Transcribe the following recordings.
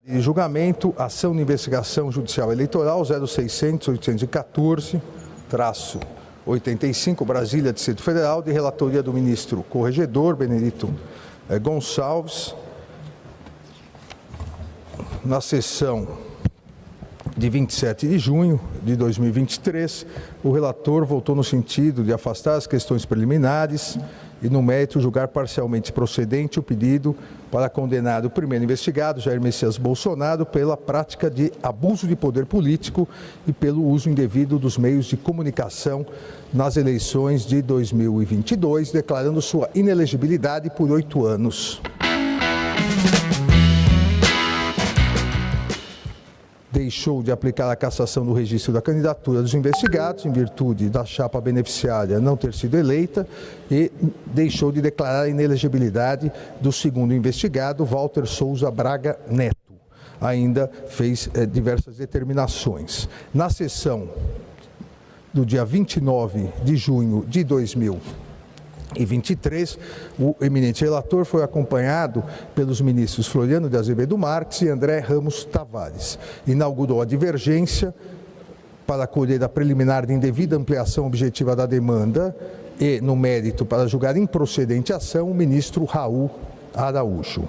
De julgamento, ação de investigação judicial eleitoral 0600-814-85, Brasília, Distrito Federal, de relatoria do ministro corregedor Benedito Gonçalves. Na sessão de 27 de junho de 2023, o relator votou no sentido de afastar as questões preliminares e, no mérito, julgar parcialmente procedente o pedido para condenar o primeiro investigado, Jair Messias Bolsonaro, pela prática de abuso de poder político e pelo uso indevido dos meios de comunicação nas eleições de 2022, declarando sua inelegibilidade por 8 anos. Deixou de aplicar a cassação do registro da candidatura dos investigados, em virtude da chapa beneficiária não ter sido eleita, e deixou de declarar a inelegibilidade do segundo investigado, Walter Souza Braga Neto. Ainda fez diversas determinações. Na sessão do dia 29 de junho de 2023, o eminente relator foi acompanhado pelos ministros Floriano de Azevedo Marques e André Ramos Tavares. Inaugurou a divergência para acolher a preliminar de indevida ampliação objetiva da demanda e, no mérito, para julgar improcedente a ação, o ministro Raul Araújo.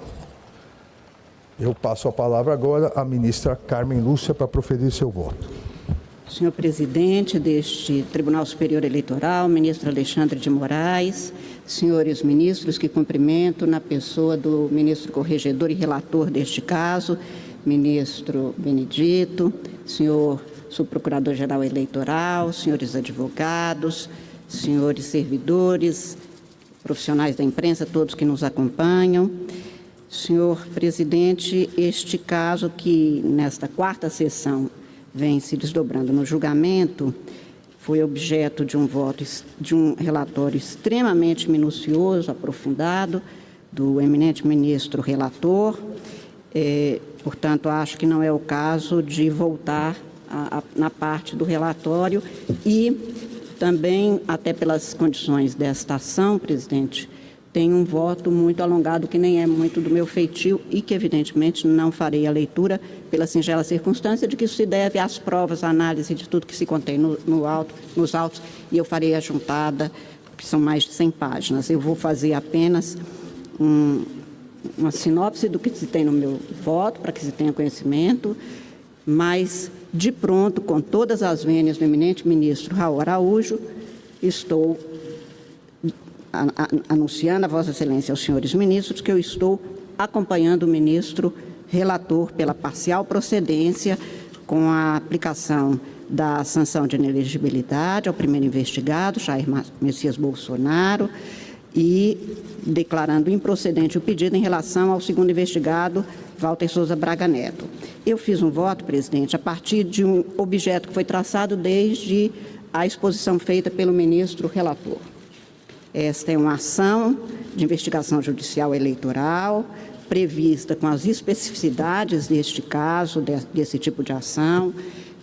Eu passo a palavra agora à ministra Carmen Lúcia para proferir seu voto. Senhor presidente deste Tribunal Superior Eleitoral, ministro Alexandre de Moraes, senhores ministros que cumprimento na pessoa do ministro corregedor e relator deste caso, ministro Benedito, senhor subprocurador-geral eleitoral, senhores advogados, senhores servidores, profissionais da imprensa, todos que nos acompanham. Senhor presidente, este caso que nesta quarta sessão vem se desdobrando no julgamento, foi objeto de um voto, de um relatório extremamente minucioso, aprofundado, do eminente ministro relator. Portanto, acho que não é o caso de voltar na parte do relatório e também, até pelas condições desta ação, presidente, tem um voto muito alongado, que nem é muito do meu feitio e que, evidentemente, não farei a leitura pela singela circunstância de que isso se deve às provas, à análise de tudo que se contém nos autos, e eu farei a juntada, que são mais de 100 páginas. Eu vou fazer apenas uma sinopse do que se tem no meu voto, para que se tenha conhecimento, mas, de pronto, com todas as vênias do eminente ministro Raul Araújo, estou anunciando a Vossa Excelência aos senhores ministros que eu estou acompanhando o ministro relator pela parcial procedência com a aplicação da sanção de inelegibilidade ao primeiro investigado, Jair Messias Bolsonaro, e declarando improcedente o pedido em relação ao segundo investigado, Walter Souza Braga Neto. Eu fiz um voto, presidente, a partir de um objeto que foi traçado desde a exposição feita pelo ministro relator. Esta é uma ação de investigação judicial eleitoral, prevista com as especificidades deste caso, desse tipo de ação,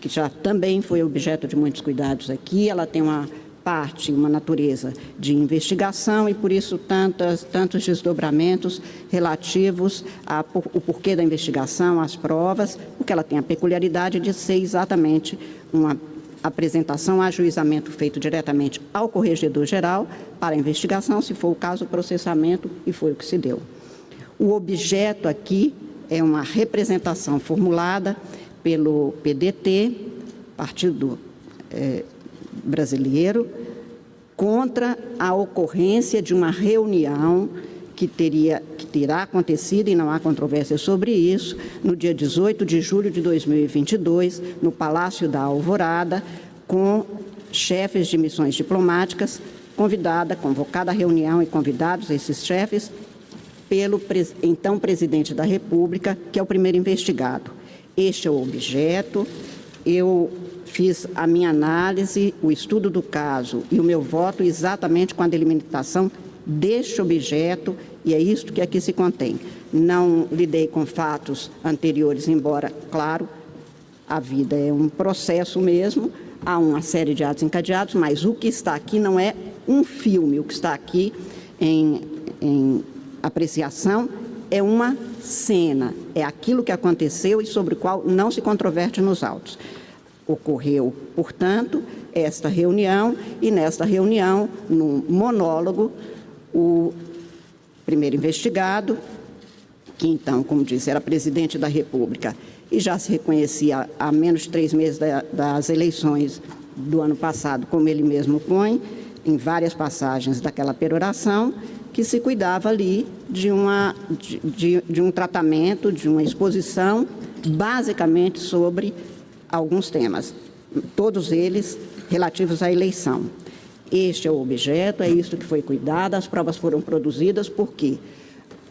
que já também foi objeto de muitos cuidados aqui. Ela tem uma parte, uma natureza de investigação e, por isso, tantos desdobramentos relativos ao porquê da investigação, às provas, porque ela tem a peculiaridade de ser exatamente uma apresentação, ajuizamento feito diretamente ao corregedor-geral para a investigação, se for o caso, o processamento, e foi o que se deu. O objeto aqui é uma representação formulada pelo PDT, Partido Brasileiro, contra a ocorrência de uma reunião que terá acontecido, e não há controvérsia sobre isso, no dia 18 de julho de 2022, no Palácio da Alvorada, com chefes de missões diplomáticas, convocada a reunião e convidados esses chefes pelo então presidente da República, que é o primeiro investigado. Este é o objeto. Eu fiz a minha análise, o estudo do caso e o meu voto exatamente com a delimitação deste objeto, e é isto que aqui se contém. Não lidei com fatos anteriores, embora, claro, a vida é um processo mesmo, há uma série de atos encadeados, mas o que está aqui não é um filme, o que está aqui em apreciação é uma cena, é aquilo que aconteceu e sobre o qual não se controverte nos autos. Ocorreu, portanto, esta reunião, e nesta reunião, num monólogo, o primeiro investigado, que então, como disse, era presidente da República e já se reconhecia há menos de 3 meses das eleições do ano passado, como ele mesmo põe, em várias passagens daquela peroração, que se cuidava ali de um tratamento, de uma exposição, basicamente sobre alguns temas, todos eles relativos à eleição. Este é o objeto, é isso que foi cuidado, as provas foram produzidas porque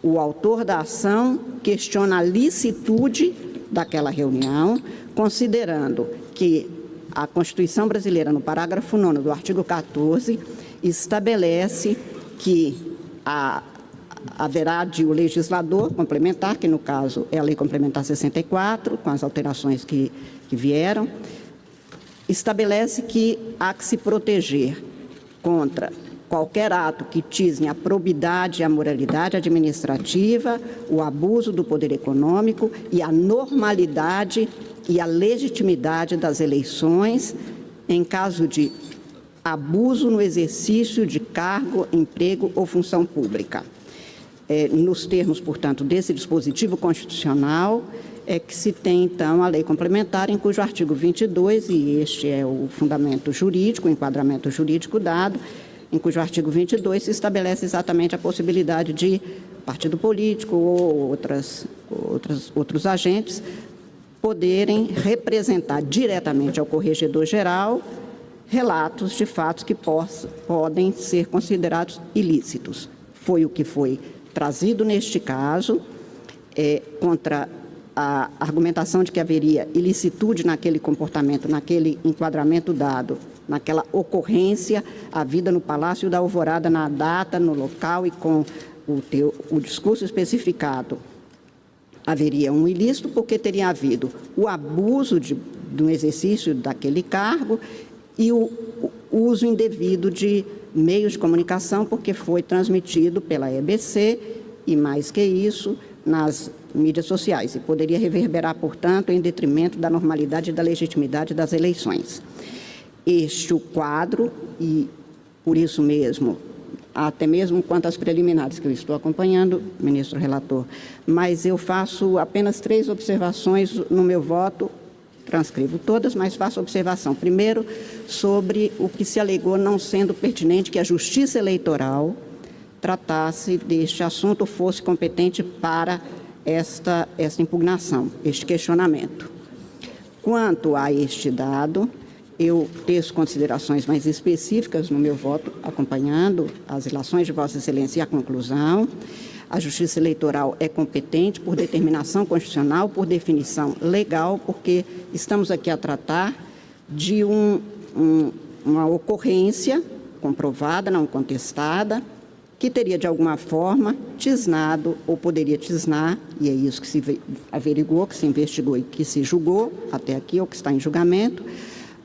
o autor da ação questiona a licitude daquela reunião, considerando que a Constituição brasileira, no parágrafo 9º do artigo 14, estabelece que haverá de o legislador complementar, que no caso é a Lei Complementar 64, com as alterações que vieram, estabelece que há que se proteger contra qualquer ato que tisne a probidade e a moralidade administrativa, o abuso do poder econômico e a normalidade e a legitimidade das eleições em caso de abuso no exercício de cargo, emprego ou função pública. Nos termos, portanto, desse dispositivo constitucional, é que se tem, então, a lei complementar, em cujo artigo 22, e este é o fundamento jurídico, o enquadramento jurídico dado, em cujo artigo 22 se estabelece exatamente a possibilidade de partido político ou outros agentes poderem representar diretamente ao Corregedor-Geral relatos de fatos que podem ser considerados ilícitos. Foi o que foi trazido neste caso, contra a argumentação de que haveria ilicitude naquele comportamento, naquele enquadramento dado, naquela ocorrência, a vida no Palácio da Alvorada, na data, no local e com o discurso especificado. Haveria um ilícito porque teria havido o abuso do exercício daquele cargo e o uso indevido de meios de comunicação, porque foi transmitido pela EBC e, mais que isso, nas mídias sociais, e poderia reverberar, portanto, em detrimento da normalidade e da legitimidade das eleições. Este o quadro, e por isso mesmo, até mesmo quanto às preliminares que eu estou acompanhando, ministro relator, mas eu faço apenas 3 observações no meu voto, transcrevo todas, mas faço observação. Primeiro, sobre o que se alegou não sendo pertinente que a Justiça Eleitoral tratasse deste assunto, fosse competente para esta impugnação, este questionamento. Quanto a este dado, eu teço considerações mais específicas no meu voto, acompanhando as ilações de Vossa Excelência e a conclusão. A Justiça Eleitoral é competente por determinação constitucional, por definição legal, porque estamos aqui a tratar de uma ocorrência comprovada, não contestada, que teria, de alguma forma, tisnado ou poderia tisnar, e é isso que se averigou, que se investigou e que se julgou até aqui, ou que está em julgamento,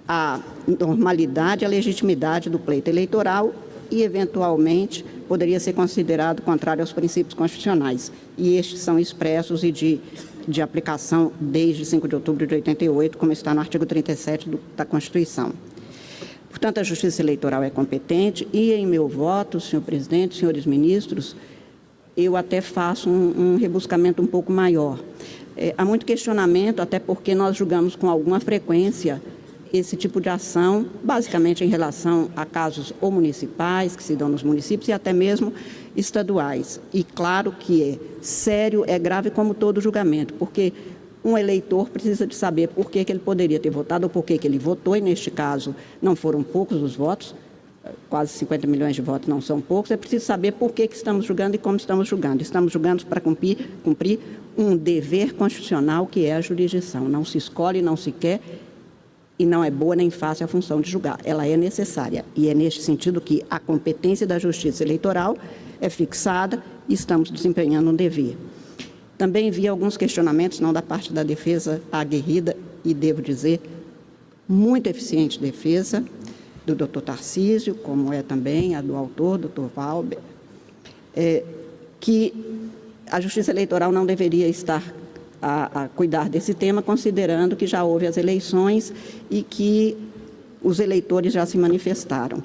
a normalidade e a legitimidade do pleito eleitoral e, eventualmente, poderia ser considerado contrário aos princípios constitucionais. E estes são expressos e de aplicação desde 5 de outubro de 88, como está no artigo 37 da Constituição. Portanto, a Justiça Eleitoral é competente e, em meu voto, senhor presidente, senhores ministros, eu até faço um rebuscamento um pouco maior. Há muito questionamento, até porque nós julgamos com alguma frequência esse tipo de ação, basicamente em relação a casos ou municipais, que se dão nos municípios, e até mesmo estaduais. E claro que é sério, é grave como todo julgamento, porque um eleitor precisa de saber por que ele poderia ter votado ou por que ele votou, e neste caso não foram poucos os votos, quase 50 milhões de votos não são poucos, é preciso saber por que estamos julgando e como estamos julgando. Estamos julgando para cumprir um dever constitucional que é a jurisdição. Não se escolhe, não se quer, e não é boa nem fácil a função de julgar. Ela é necessária, e é neste sentido que a competência da Justiça Eleitoral é fixada e estamos desempenhando um dever. Também vi alguns questionamentos, não da parte da defesa aguerrida, e devo dizer, muito eficiente defesa, do doutor Tarcísio, como é também a do autor, doutor Valber, que a Justiça Eleitoral não deveria estar a cuidar desse tema, considerando que já houve as eleições e que os eleitores já se manifestaram.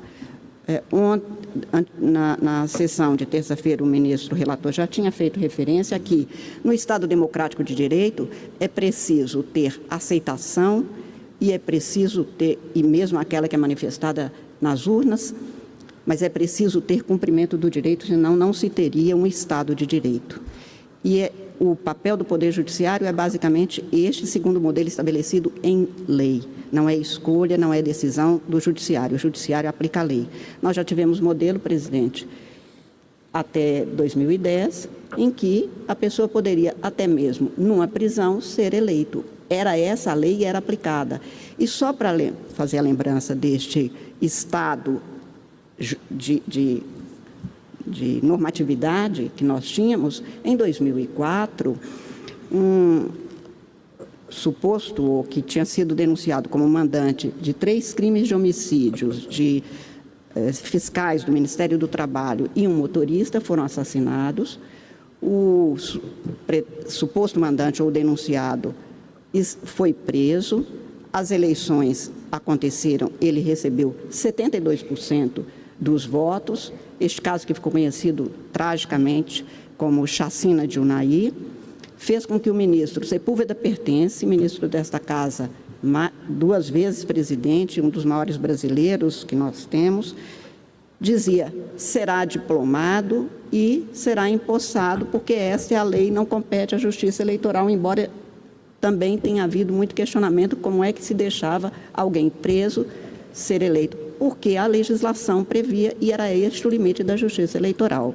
Na sessão de terça-feira, o ministro relator já tinha feito referência que, no Estado Democrático de Direito, é preciso ter aceitação e é preciso ter, e mesmo aquela que é manifestada nas urnas, mas é preciso ter cumprimento do direito, senão não se teria um Estado de Direito. E o papel do Poder Judiciário é basicamente este, segundo o modelo estabelecido em lei. Não é escolha, não é decisão do Judiciário. O Judiciário aplica a lei. Nós já tivemos modelo, presidente, até 2010, em que a pessoa poderia, até mesmo numa prisão, ser eleito. Era essa a lei e era aplicada. E só para fazer a lembrança deste estado de normatividade que nós tínhamos, em 2004, um suposto ou que tinha sido denunciado como mandante de 3 crimes de homicídios de fiscais do Ministério do Trabalho e um motorista foram assassinados. O suposto mandante ou denunciado foi preso. As eleições aconteceram, ele recebeu 72% dos votos. Este caso, que ficou conhecido tragicamente como chacina de Unai, fez com que o ministro Sepúlveda Pertence, ministro desta casa, 2 vezes presidente, um dos maiores brasileiros que nós temos, dizia: será diplomado e será empossado, porque essa é a lei, não compete à Justiça Eleitoral, embora também tenha havido muito questionamento como é que se deixava alguém preso ser eleito, porque a legislação previa e era este o limite da Justiça Eleitoral.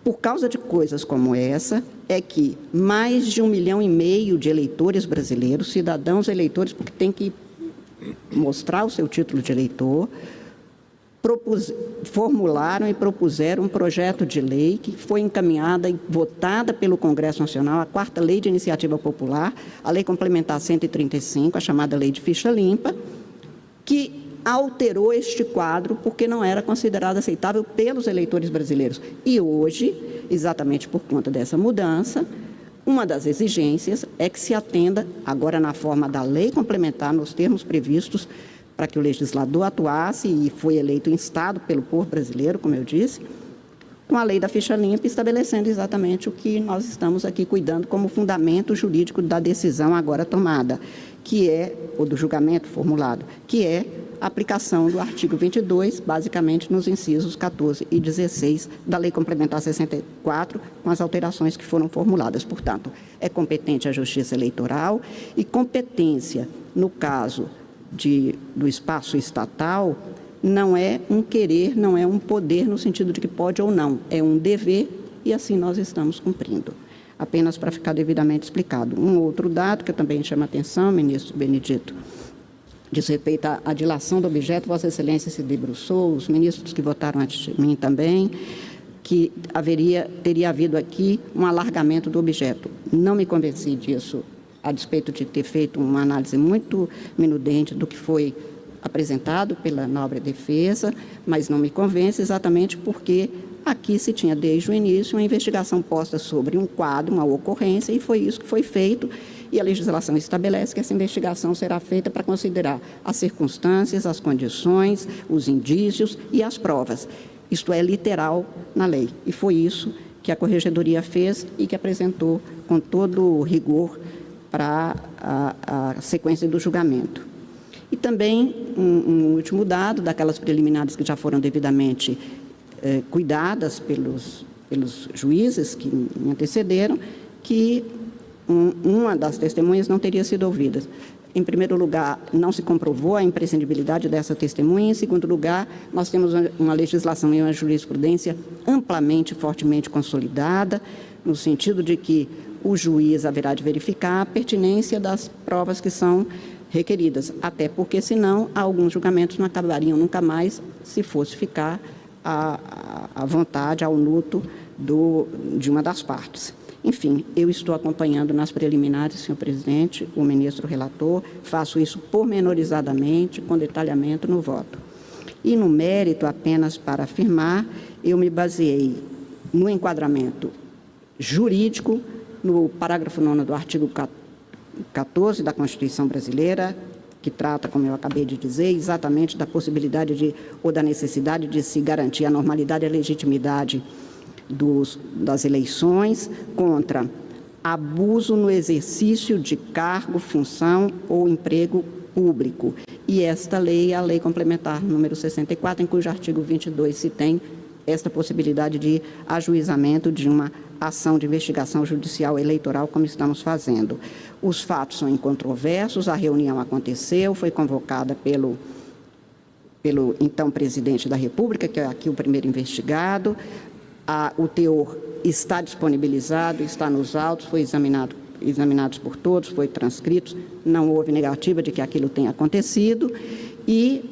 Por causa de coisas como essa, é que mais de 1,5 milhão de eleitores brasileiros, cidadãos eleitores, porque tem que mostrar o seu título de eleitor, formularam e propuseram um projeto de lei que foi encaminhada e votada pelo Congresso Nacional, a 4ª Lei de Iniciativa Popular, a Lei Complementar 135, a chamada Lei de Ficha Limpa, que alterou este quadro porque não era considerado aceitável pelos eleitores brasileiros. E hoje, exatamente por conta dessa mudança, uma das exigências é que se atenda, agora na forma da lei complementar, nos termos previstos para que o legislador atuasse, e foi eleito instado pelo povo brasileiro, como eu disse, com a lei da ficha limpa, estabelecendo exatamente o que nós estamos aqui cuidando como fundamento jurídico da decisão agora tomada, que é, ou do julgamento formulado, que é a aplicação do artigo 22, basicamente nos incisos 14 e 16 da Lei Complementar 64, com as alterações que foram formuladas. Portanto, é competente a Justiça Eleitoral e competência, no caso do espaço estatal, não é um querer, não é um poder no sentido de que pode ou não, é um dever e assim nós estamos cumprindo. Apenas para ficar devidamente explicado. Um outro dado que também chama a atenção, ministro Benedito, diz respeito à dilação do objeto. Vossa Excelência se debruçou, os ministros que votaram antes de mim também, que teria havido aqui um alargamento do objeto. Não me convenci disso, a despeito de ter feito uma análise muito minudente do que foi apresentado pela nobre defesa, mas não me convence exatamente porque aqui se tinha desde o início uma investigação posta sobre um quadro, uma ocorrência, e foi isso que foi feito, e a legislação estabelece que essa investigação será feita para considerar as circunstâncias, as condições, os indícios e as provas. Isto é literal na lei, e foi isso que a Corregedoria fez e que apresentou com todo o rigor para a sequência do julgamento. E também um último dado, daquelas preliminares que já foram devidamente cuidadas pelos juízes que me antecederam, que uma das testemunhas não teria sido ouvida. Em primeiro lugar, não se comprovou a imprescindibilidade dessa testemunha. Em segundo lugar, nós temos uma legislação e uma jurisprudência amplamente, fortemente consolidada, no sentido de que o juiz haverá de verificar a pertinência das provas que são requeridas, até porque, senão, alguns julgamentos não acabariam nunca mais se fosse ficar à vontade, ao luto de uma das partes. Enfim, eu estou acompanhando nas preliminares, senhor presidente, o ministro relator, faço isso pormenorizadamente, com detalhamento no voto. E no mérito, apenas para afirmar, eu me baseei no enquadramento jurídico, no parágrafo 9º do artigo 14 da Constituição Brasileira, que trata, como eu acabei de dizer, exatamente da possibilidade ou da necessidade de se garantir a normalidade e a legitimidade das eleições contra abuso no exercício de cargo, função ou emprego público. E esta lei é a Lei Complementar número 64, em cujo artigo 22 se tem esta possibilidade de ajuizamento de uma ação de investigação judicial eleitoral, como estamos fazendo. Os fatos são incontroversos, a reunião aconteceu, foi convocada pelo então presidente da República, que é aqui o primeiro investigado. O teor está disponibilizado, está nos autos, foi examinados por todos, foi transcrito, não houve negativa de que aquilo tenha acontecido. E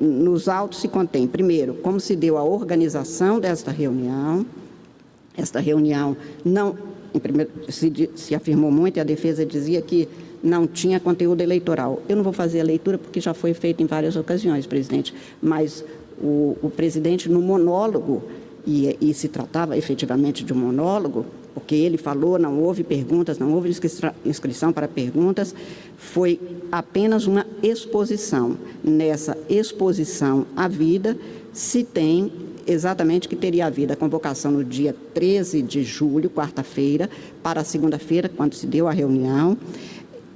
nos autos se contém, primeiro, como se deu a organização desta reunião. Esta reunião não, se afirmou muito, e a defesa dizia que não tinha conteúdo eleitoral. Eu não vou fazer a leitura porque já foi feito em várias ocasiões, presidente, mas o presidente, no monólogo, e se tratava efetivamente de um monólogo, porque ele falou, não houve perguntas, não houve inscrição para perguntas, foi apenas uma exposição. Nessa exposição à vida, se tem exatamente que teria havido a convocação no dia 13 de julho, quarta-feira, para a segunda-feira, quando se deu a reunião.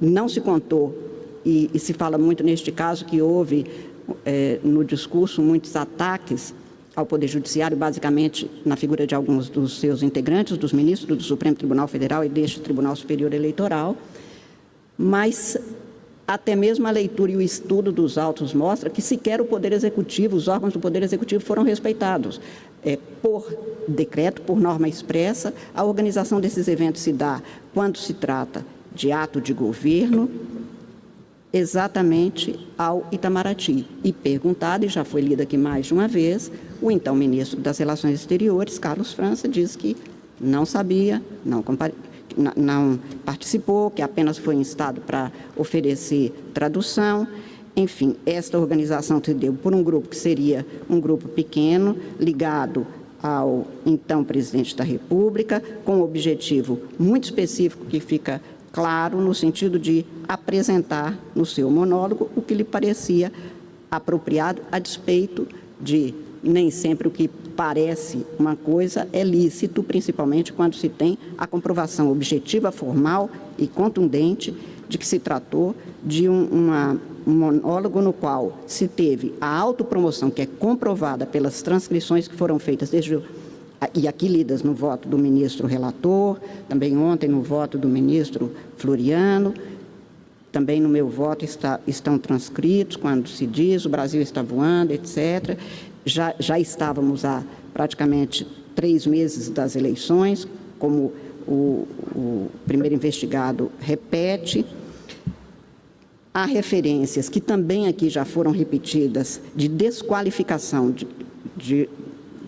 Não se contou, e se fala muito neste caso, que houve no discurso muitos ataques ao Poder Judiciário, basicamente na figura de alguns dos seus integrantes, dos ministros do Supremo Tribunal Federal e deste Tribunal Superior Eleitoral, mas até mesmo a leitura e o estudo dos autos mostra que sequer o Poder Executivo, os órgãos do Poder Executivo foram respeitados. Por decreto, por norma expressa, a organização desses eventos se dá quando se trata de ato de governo, exatamente ao Itamaraty. E perguntado, e já foi lido aqui mais de uma vez, o então ministro das Relações Exteriores, Carlos França, diz que não sabia, não participou, que apenas foi instado para oferecer tradução. Enfim, esta organização se deu por um grupo que seria um grupo pequeno, ligado ao então presidente da República, com um objetivo muito específico que fica claro no sentido de apresentar no seu monólogo o que lhe parecia apropriado, a despeito de nem sempre o que parece uma coisa é lícito, principalmente quando se tem a comprovação objetiva, formal e contundente de que se tratou de um monólogo no qual se teve a autopromoção, que é comprovada pelas transcrições que foram feitas e aqui lidas no voto do ministro relator, também ontem no voto do ministro Floriano, também no meu voto estão transcritos, quando se diz o Brasil está voando, etc. Já estávamos há praticamente 3 meses das eleições, como o primeiro investigado repete. Há referências que também aqui já foram repetidas de desqualificação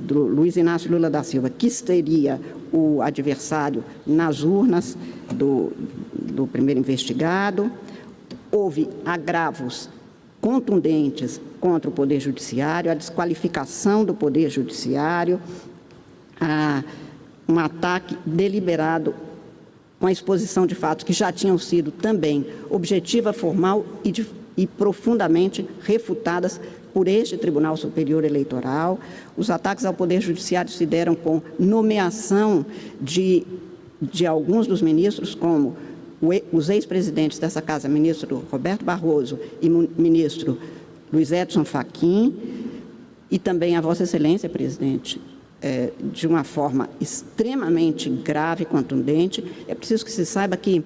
do Luiz Inácio Lula da Silva, que seria o adversário nas urnas do primeiro investigado. Houve agravos contundentes contra o Poder Judiciário, a desqualificação do Poder Judiciário, um ataque deliberado com a exposição de fatos que já tinham sido também objetiva, formal e profundamente refutadas por este Tribunal Superior Eleitoral. Os ataques ao Poder Judiciário se deram com nomeação de alguns dos ministros, como os ex-presidentes dessa Casa, ministro Roberto Barroso e ministro Luiz Edson Fachin, e também a Vossa Excelência, presidente, de uma forma extremamente grave e contundente. É preciso que se saiba que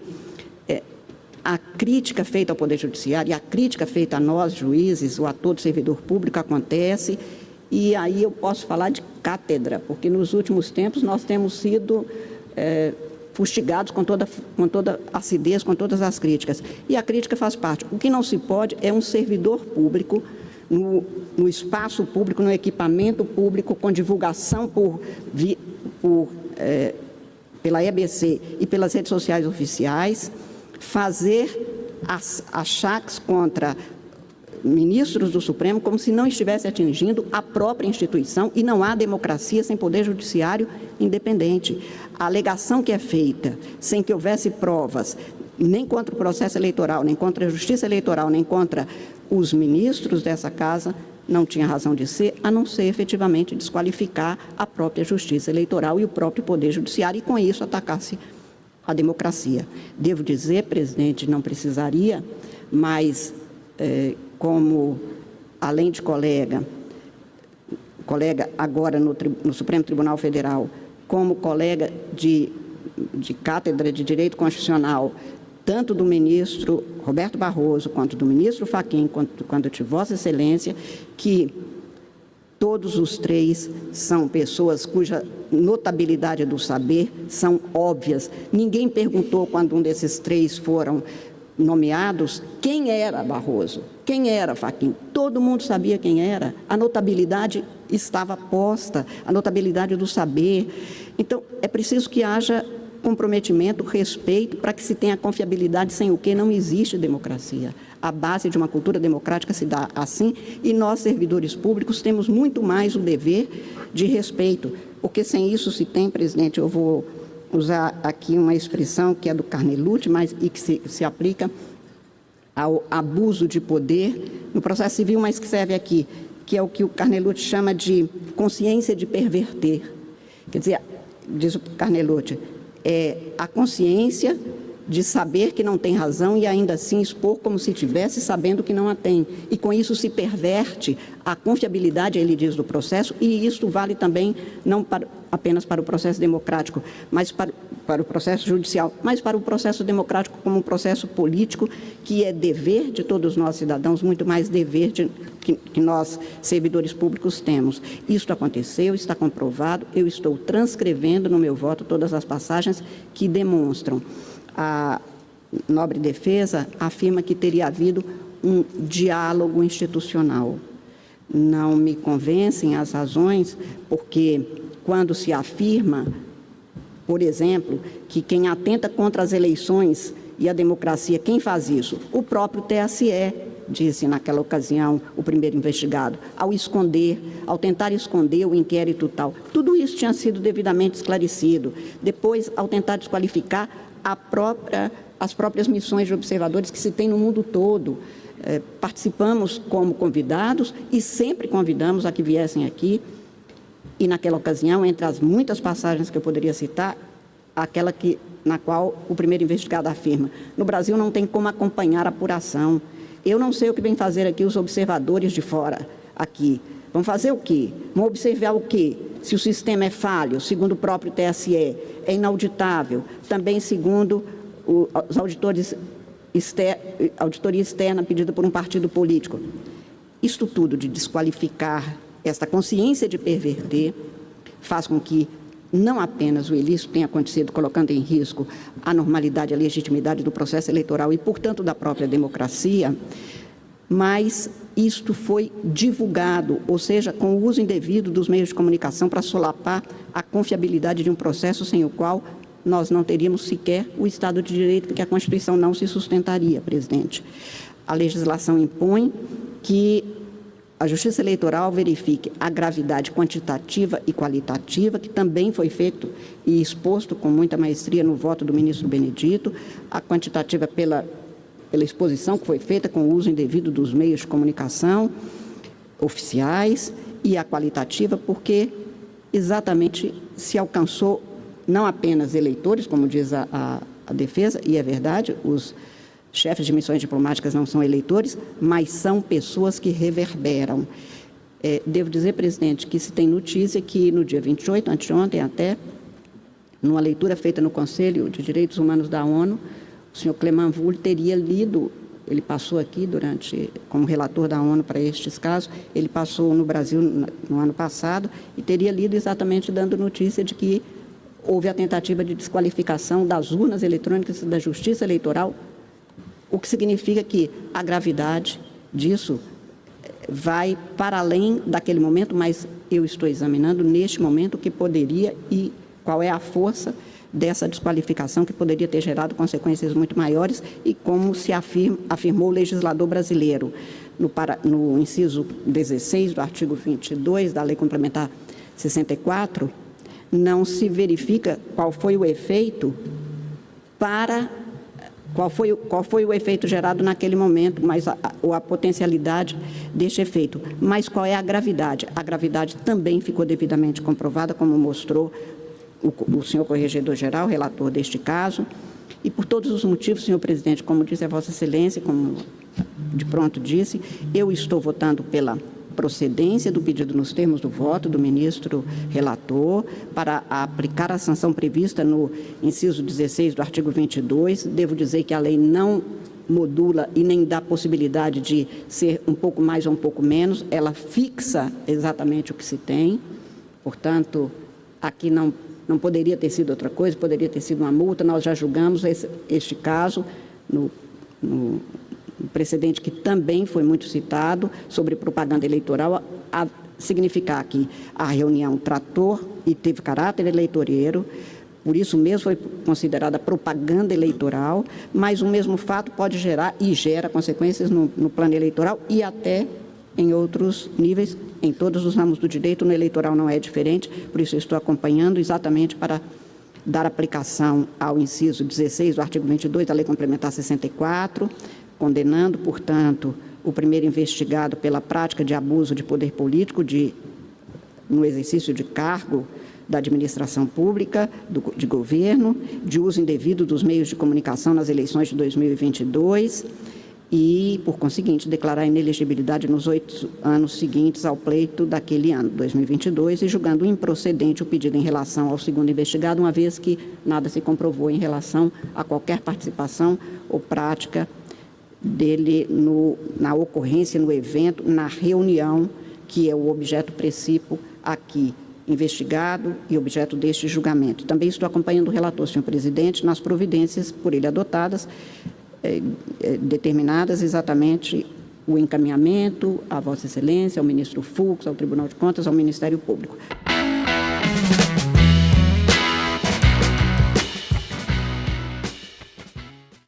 a crítica feita ao Poder Judiciário e a crítica feita a nós, juízes, ou a todo servidor público, acontece, e aí eu posso falar de cátedra, porque nos últimos tempos nós temos sido fustigados com toda acidez, com todas as críticas. E a crítica faz parte. O que não se pode é um servidor público, no espaço público, no equipamento público, com divulgação pela EBC e pelas redes sociais oficiais, fazer achaques contra ministros do Supremo como se não estivesse atingindo a própria instituição, e não há democracia sem poder judiciário independente. A alegação que é feita sem que houvesse provas, nem contra o processo eleitoral, nem contra a justiça eleitoral, nem contra os ministros dessa casa, não tinha razão de ser, a não ser efetivamente desqualificar a própria justiça eleitoral e o próprio poder judiciário, e com isso atacar-se a democracia. Devo dizer, presidente, não precisaria, mas como, além de colega agora no Supremo Tribunal Federal, como colega de cátedra de Direito Constitucional, tanto do ministro Roberto Barroso, quanto do ministro Fachin, quanto de Vossa Excelência, que todos os três são pessoas cuja notabilidade do saber são óbvias. Ninguém perguntou, quando um desses três foram nomeados, quem era Barroso, quem era Fachin. Todo mundo sabia quem era. A notabilidade estava posta, a notabilidade do saber. Então, é preciso que haja comprometimento, respeito, para que se tenha confiabilidade, sem o que não existe democracia. A base de uma cultura democrática se dá assim, e nós, servidores públicos, temos muito mais o dever de respeito, porque sem isso se tem, presidente, eu vou usar aqui uma expressão que é do Carnelutti, mas e que se aplica ao abuso de poder no processo civil, mas que serve aqui, que é o que o Carnelutti chama de consciência de perverter. Quer dizer, diz o Carnelutti, é a consciência de saber que não tem razão e ainda assim expor como se tivesse, sabendo que não a tem. E com isso se perverte a confiabilidade, ele diz, do processo, e isso vale também não apenas para o processo democrático, mas para o processo judicial, mas para o processo democrático como um processo político, que é dever de todos nós cidadãos, muito mais dever que nós, servidores públicos, temos. Isto aconteceu, está comprovado, eu estou transcrevendo no meu voto todas as passagens que demonstram. A nobre defesa afirma que teria havido um diálogo institucional. Não me convencem as razões, porque quando se afirma, por exemplo, que quem atenta contra as eleições e a democracia, quem faz isso? O próprio TSE, disse naquela ocasião o primeiro investigado, ao tentar esconder o inquérito tal. Tudo isso tinha sido devidamente esclarecido. Depois, ao tentar desqualificar as próprias missões de observadores que se tem no mundo todo. Participamos como convidados e sempre convidamos a que viessem aqui. E naquela ocasião, entre as muitas passagens que eu poderia citar, aquela na qual o primeiro investigado afirma: no Brasil não tem como acompanhar a apuração. Eu não sei o que vem fazer aqui os observadores de fora aqui. Vão fazer o quê? Vão observar o quê? Se o sistema é falho, segundo o próprio TSE, é inauditável, também segundo os auditoria externa pedida por um partido político. Isto tudo de desqualificar esta consciência de perverter faz com que não apenas o ilícito tenha acontecido, colocando em risco a normalidade e a legitimidade do processo eleitoral e, portanto, da própria democracia, mas isto foi divulgado, ou seja, com o uso indevido dos meios de comunicação para solapar a confiabilidade de um processo sem o qual nós não teríamos sequer o Estado de Direito, porque a Constituição não se sustentaria, presidente. A legislação impõe que a Justiça Eleitoral verifique a gravidade quantitativa e qualitativa, que também foi feito e exposto com muita maestria no voto do ministro Benedito, a quantitativa pela exposição que foi feita com o uso indevido dos meios de comunicação oficiais, e a qualitativa porque exatamente se alcançou não apenas eleitores, como diz a defesa, e é verdade, os chefes de missões diplomáticas não são eleitores, mas são pessoas que reverberam. Devo dizer, presidente, que se tem notícia que no dia 28, anteontem até, numa leitura feita no Conselho de Direitos Humanos da ONU, o senhor Clément Wool teria lido, ele passou aqui como relator da ONU para estes casos, ele passou no Brasil no ano passado e teria lido exatamente dando notícia de que houve a tentativa de desqualificação das urnas eletrônicas da Justiça Eleitoral, o que significa que a gravidade disso vai para além daquele momento, mas eu estou examinando neste momento o que poderia e qual é a força dessa desqualificação que poderia ter gerado consequências muito maiores e como se afirmou o legislador brasileiro. no inciso 16 do artigo 22 da Lei Complementar 64, não se verifica qual foi o efeito qual foi o efeito gerado naquele momento, mas a potencialidade deste efeito. Mas qual é a gravidade? A gravidade também ficou devidamente comprovada, como mostrou o senhor Corregedor-Geral, relator deste caso, e por todos os motivos, senhor presidente, como disse a Vossa Excelência, como de pronto disse, eu estou votando pela procedência do pedido nos termos do voto do ministro relator para aplicar a sanção prevista no inciso 16 do artigo 22. Devo dizer que a lei não modula e nem dá possibilidade de ser um pouco mais ou um pouco menos, ela fixa exatamente o que se tem, portanto, aqui não poderia ter sido outra coisa, poderia ter sido uma multa. Nós já julgamos este caso no precedente que também foi muito citado sobre propaganda eleitoral, a significar que a reunião tratou e teve caráter eleitoreiro, por isso mesmo foi considerada propaganda eleitoral, mas o mesmo fato pode gerar e gera consequências no plano eleitoral e até em outros níveis, em todos os ramos do direito. No eleitoral não é diferente, por isso eu estou acompanhando exatamente para dar aplicação ao inciso 16 do artigo 22 da Lei Complementar 64, condenando, portanto, o primeiro investigado pela prática de abuso de poder político no exercício de cargo da administração pública, de governo, de uso indevido dos meios de comunicação nas eleições de 2022 e, por conseguinte, declarar inelegibilidade nos 8 anos seguintes ao pleito daquele ano, 2022, e julgando improcedente o pedido em relação ao segundo investigado, uma vez que nada se comprovou em relação a qualquer participação ou prática dele na ocorrência, no evento, na reunião, que é o objeto precípio aqui investigado e objeto deste julgamento. Também estou acompanhando o relator, senhor presidente, nas providências por ele adotadas, determinadas exatamente o encaminhamento à Vossa Excelência, ao ministro Fux, ao Tribunal de Contas, ao Ministério Público.